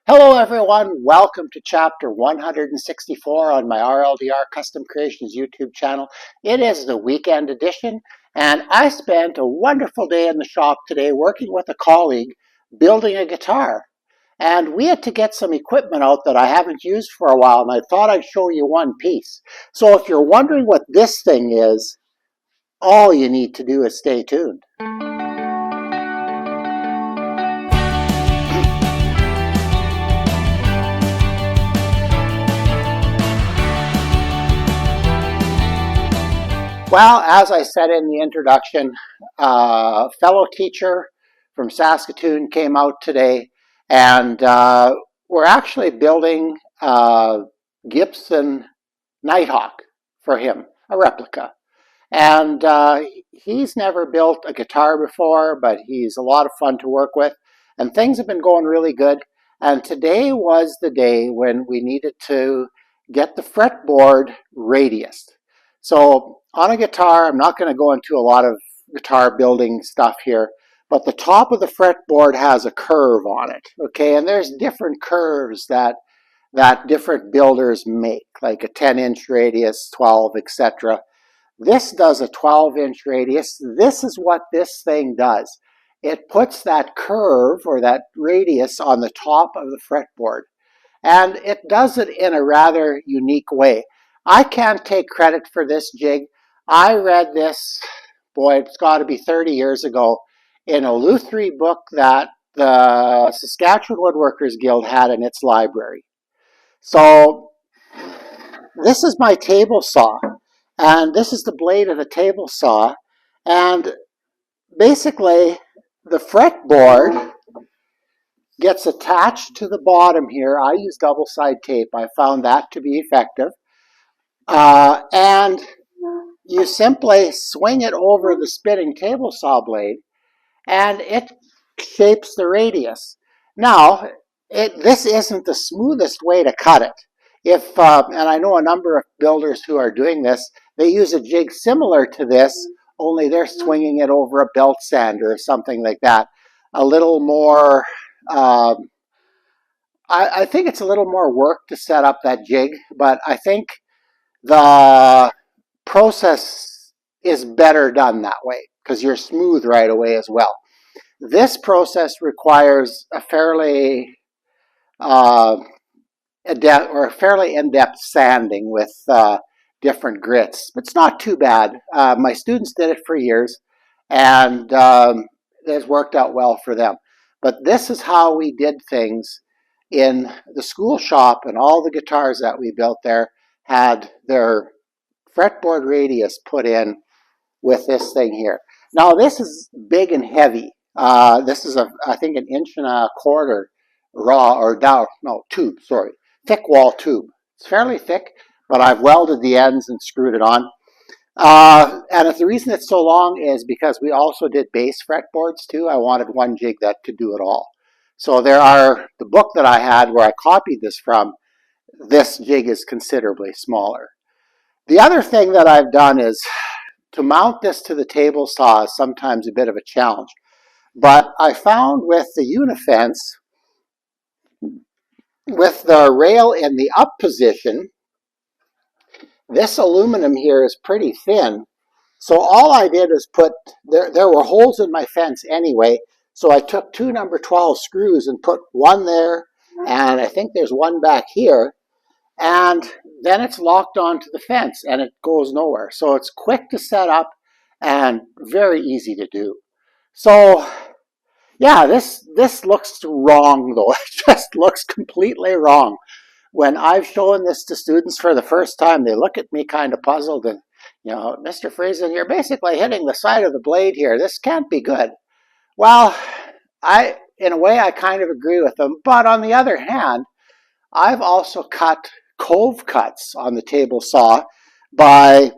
Hello everyone, welcome to chapter 164 on my RLDR Custom Creations YouTube channel. It is the weekend edition, and I spent a wonderful day in the shop today working with a colleague building a guitar. And we had to get some equipment out that I haven't used for a while, and I thought I'd show you one piece. So if you're wondering what this thing is, all you need to do is stay tuned. Well, as I said in the introduction, a fellow teacher from Saskatoon came out today, and we're actually building a Gibson Nighthawk for him, a replica. And he's never built a guitar before, but he's a lot of fun to work with, and things have been going really good. And today was the day when we needed to get the fretboard radius. So on a guitar, I'm not going to go into a lot of guitar building stuff here, but the top of the fretboard has a curve on it, okay? And there's different curves that different builders make, like a 10-inch radius, 12, etc. This does a 12-inch radius. This is what this thing does. It puts that curve or that radius on the top of the fretboard, and it does it in a rather unique way. I can't take credit for this jig. I read this, boy, it's got to be 30 years ago, in a Lutherie book that the Saskatchewan Woodworkers Guild had in its library. So this is my table saw, and this is the blade of the table saw, and basically the fretboard gets attached to the bottom here. I use double-side tape. I found that to be effective. And you simply swing it over the spinning table saw blade, and it shapes the radius. Now, this isn't the smoothest way to cut it. And I know a number of builders who are doing this, they use a jig similar to this, only they're swinging it over a belt sander or something like that. A little more, I think it's a little more work to set up that jig, but I think the process is better done that way because you're smooth right away as well. This process requires a fairly in-depth sanding with different grits. It's not too bad. My students did it for years, and it has worked out well for them. But this is how we did things in the school shop, and all the guitars that we built there had their fretboard radius put in with this thing here. Now this is big and heavy. This is I think 1.25 inch raw or down, no, tube, sorry, thick wall tube. It's fairly thick, but I've welded the ends and screwed it on. And the reason it's so long is because we also did bass fretboards too. I wanted one jig that could do it all. So the book that I had where I copied this from, this jig is considerably smaller. The other thing that I've done is to mount this to the table saw is sometimes a bit of a challenge. But I found with the Unifence, with the rail in the up position, this aluminum here is pretty thin. So all I did is there were holes in my fence anyway, so I took 2 number 12 screws and put one there, and I think there's one back here, and then it's locked onto the fence and it goes nowhere. So it's quick to set up and very easy to do. So yeah, this looks wrong though. It just looks completely wrong. When I've shown this to students for the first time, they look at me kind of puzzled and, Mr. Friesen, you're basically hitting the side of the blade here. This can't be good. Well, in a way, I kind of agree with them. But on the other hand, I've also cut cove cuts on the table saw by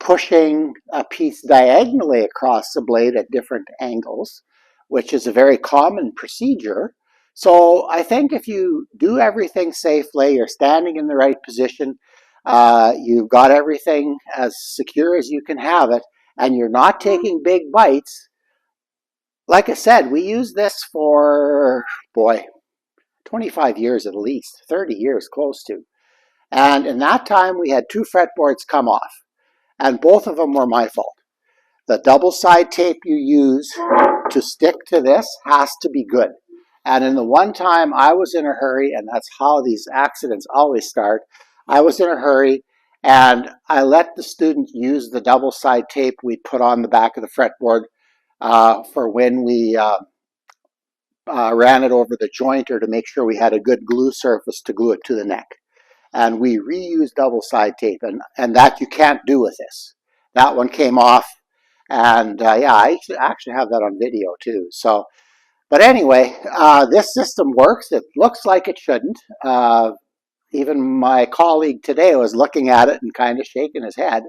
pushing a piece diagonally across the blade at different angles, which is a very common procedure. So I think if you do everything safely, you're standing in the right position, you've got everything as secure as you can have it, and you're not taking big bites. Like I said, we use this for, boy, 25 years at least, 30 years close to. And in that time, we had 2 fretboards come off, and both of them were my fault. The double side tape you use to stick to this has to be good. And in the one time I was in a hurry, and that's how these accidents always start, I was in a hurry and I let the student use the double side tape we put on the back of the fretboard for when we ran it over the jointer to make sure we had a good glue surface to glue it to the neck. And we reused double side tape, and that you can't do with this. That one came off, and yeah, I actually have that on video too. So, but anyway, this system works. It looks like it shouldn't. Even my colleague today was looking at it and kind of shaking his head,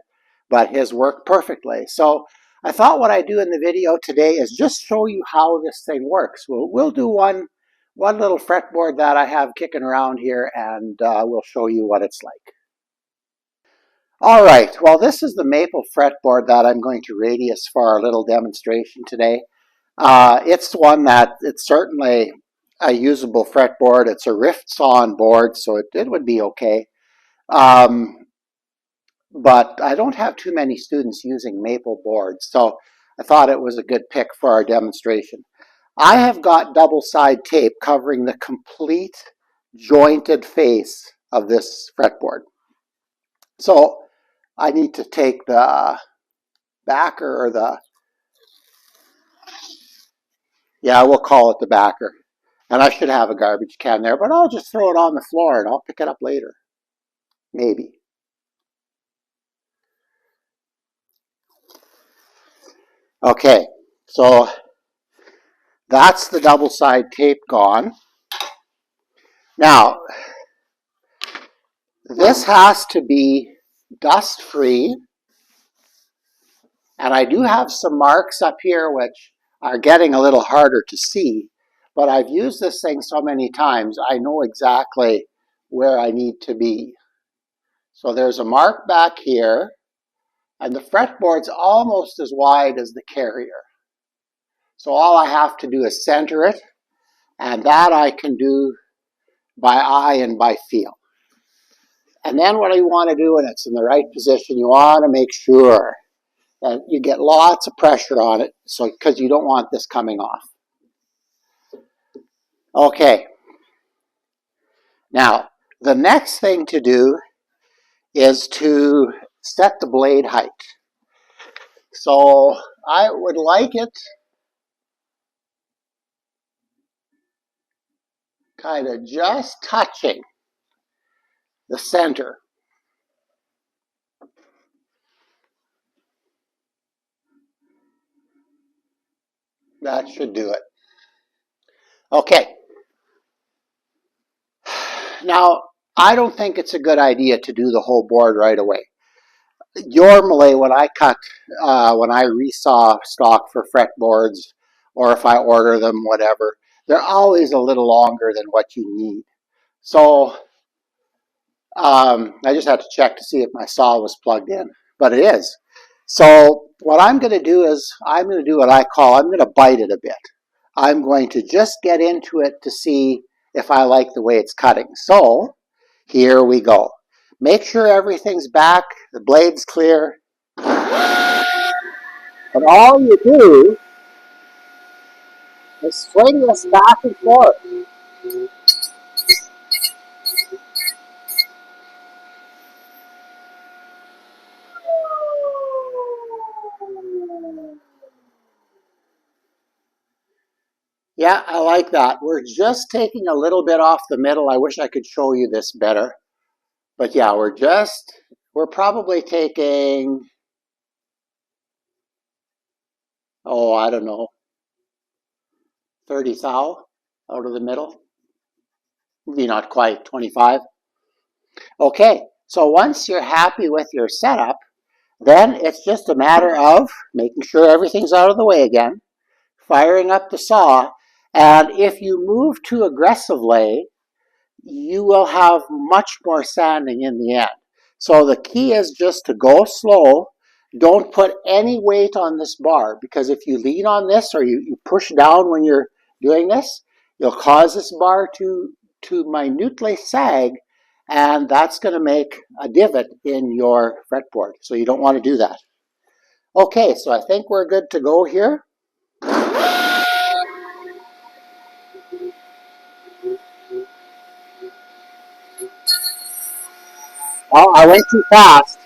but his worked perfectly. So I thought what I'd do in the video today is just show you how this thing works. We'll do one little fretboard that I have kicking around here, and we'll show you what it's like. All right, well, this is the maple fretboard that I'm going to radius for our little demonstration today. It's one that it's certainly a usable fretboard. It's a rift sawn board, so it would be okay. But I don't have too many students using maple boards, so I thought it was a good pick for our demonstration. I have got double side tape covering the complete jointed face of this fretboard. So I need to take the backer, or we'll call it the backer. And I should have a garbage can there, but I'll just throw it on the floor and I'll pick it up later. Maybe. Okay, so that's the double side tape gone. Now, this has to be dust free, and I do have some marks up here which are getting a little harder to see, but I've used this thing so many times I know exactly where I need to be. So there's a mark back here, and the fretboard's almost as wide as the carrier. So all I have to do is center it, and that I can do by eye and by feel. And then what you want to do when it's in the right position, you want to make sure that you get lots of pressure on it, so because you don't want this coming off. Okay. Now, the next thing to do is to set the blade height. So I would like it kind of just touching the center. That should do it. Okay. Now, I don't think it's a good idea to do the whole board right away. Normally, when I resaw stock for fretboards, or if I order them, whatever, they're always a little longer than what you need. So I just had to check to see if my saw was plugged in, but it is. So what I'm going to do is I'm going to do what I'm going to bite it a bit. I'm going to just get into it to see if I like the way it's cutting. So here we go. Make sure everything's back, the blade's clear. And all you do is swing this back and forth. Yeah, I like that. We're just taking a little bit off the middle. I wish I could show you this better. But yeah, we're probably taking, oh, I don't know, 30 thou out of the middle. Maybe not quite, 25. Okay, so once you're happy with your setup, then it's just a matter of making sure everything's out of the way again, firing up the saw, and if you move too aggressively, you will have much more sanding in the end. So the key is just to go slow. Don't put any weight on this bar, because if you lean on this or you push down when you're doing this, you'll cause this bar to to minutely sag, and that's going to make a divot in your fretboard. So you don't want to do that. Okay, so I think we're good to go here. Oh, I went too fast.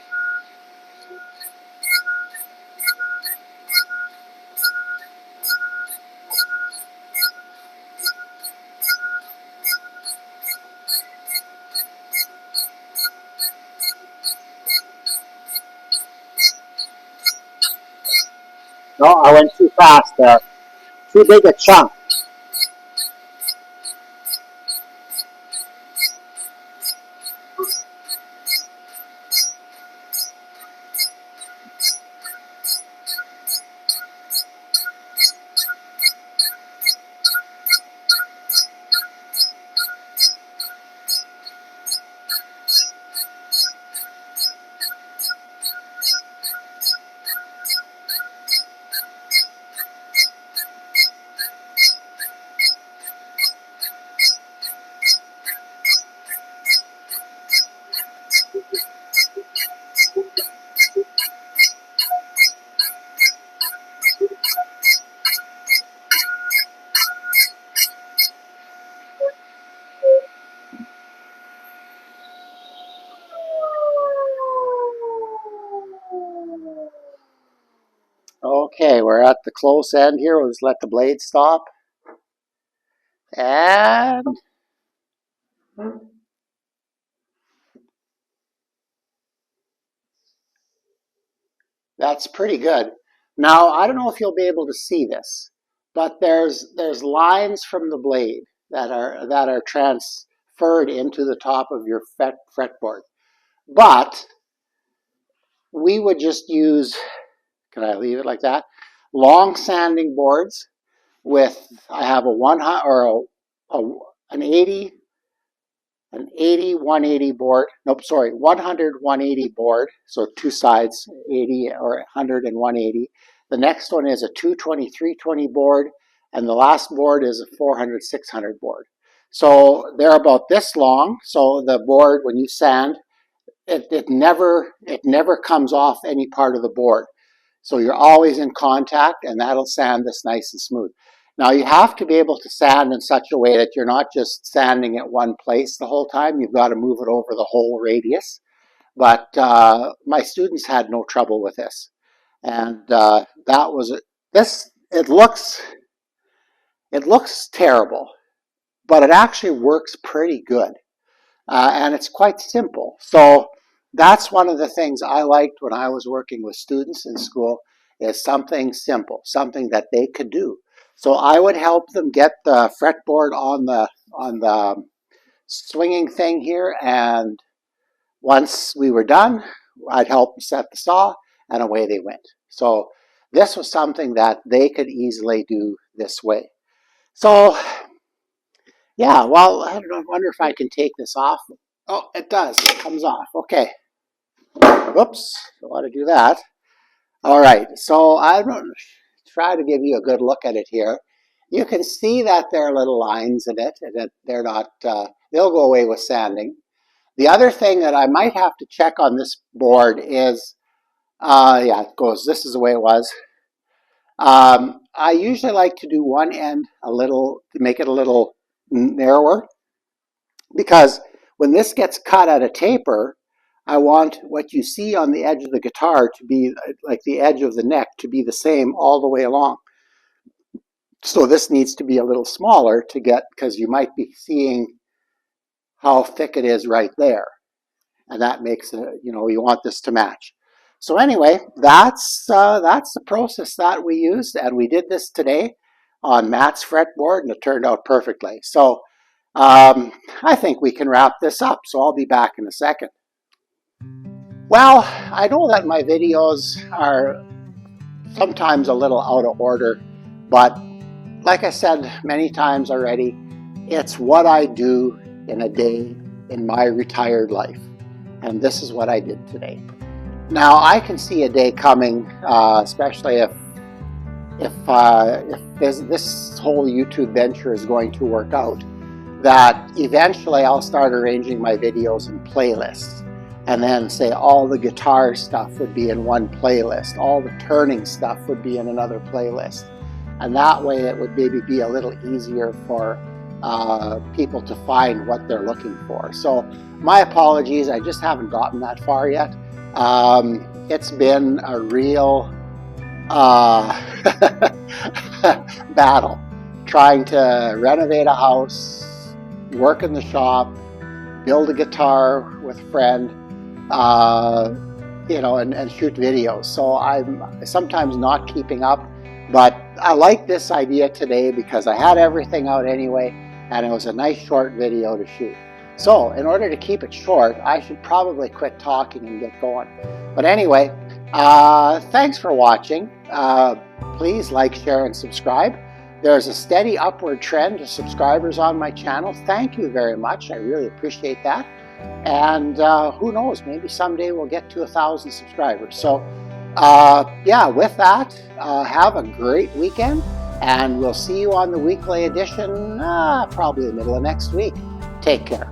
No, I went too fast there. Too big a chunk. Okay, we're at the close end here. We'll just let the blade stop. And that's pretty good. Now, I don't know if you'll be able to see this, but there's lines from the blade that are transferred into the top of your fretboard. But we would just use, can I leave it like that? Long sanding boards with, I have a 100 or an 80 180 board. Nope, sorry, 100 180 board. So two sides, 80 or 100 and 180. The next one is a 220 320 board, and the last board is a 400 600 board. So they're about this long. So the board, when you sand, it never comes off any part of the board. So you're always in contact, and that'll sand this nice and smooth. Now you have to be able to sand in such a way that you're not just sanding at one place the whole time. You've got to move it over the whole radius. But my students had no trouble with this. And that was this. It looks terrible, but it actually works pretty good. And it's quite simple. So that's one of the things I liked when I was working with students in school, is something simple, something that they could do. So I would help them get the fretboard on the swinging thing here, and once we were done, I'd help them set the saw, and away they went. So this was something that they could easily do this way. So yeah, well, I don't know, I wonder if I can take this off. Oh, it does. It comes off. Okay. Whoops. Don't want to do that. All right. So I'm going to try to give you a good look at it here. You can see that there are little lines in it, and that they're not, they'll go away with sanding. The other thing that I might have to check on this board is, yeah, it goes, this is the way it was. I usually like to do one end a little, to make it a little narrower, because when this gets cut at a taper, I want what you see on the edge of the guitar to be like the edge of the neck to be the same all the way along. So this needs to be a little smaller to get, because you might be seeing how thick it is right there. And that makes it, you know, you want this to match. So anyway, that's the process that we used, and we did this today on Matt's fretboard, and it turned out perfectly. So I think we can wrap this up, so I'll be back in a second. Well, I know that my videos are sometimes a little out of order, but like I said many times already, it's what I do in a day in my retired life, and this is what I did today. Now I can see a day coming, especially if this whole YouTube venture is going to work out, that eventually I'll start arranging my videos in playlists. And then say all the guitar stuff would be in one playlist. All the turning stuff would be in another playlist. And that way it would maybe be a little easier for people to find what they're looking for. So my apologies, I just haven't gotten that far yet. It's been a real battle trying to renovate a house, work in the shop, build a guitar with a friend, you know, and shoot videos. So I'm sometimes not keeping up, but I like this idea today because I had everything out anyway, and it was a nice short video to shoot. So in order to keep it short, I should probably quit talking and get going. But anyway, thanks for watching. Please like, share, and subscribe. There's a steady upward trend of subscribers on my channel. Thank you very much. I really appreciate that. And who knows, maybe someday we'll get to 1,000 subscribers. So yeah, with that, have a great weekend, and we'll see you on the weekly edition probably the middle of next week. Take care.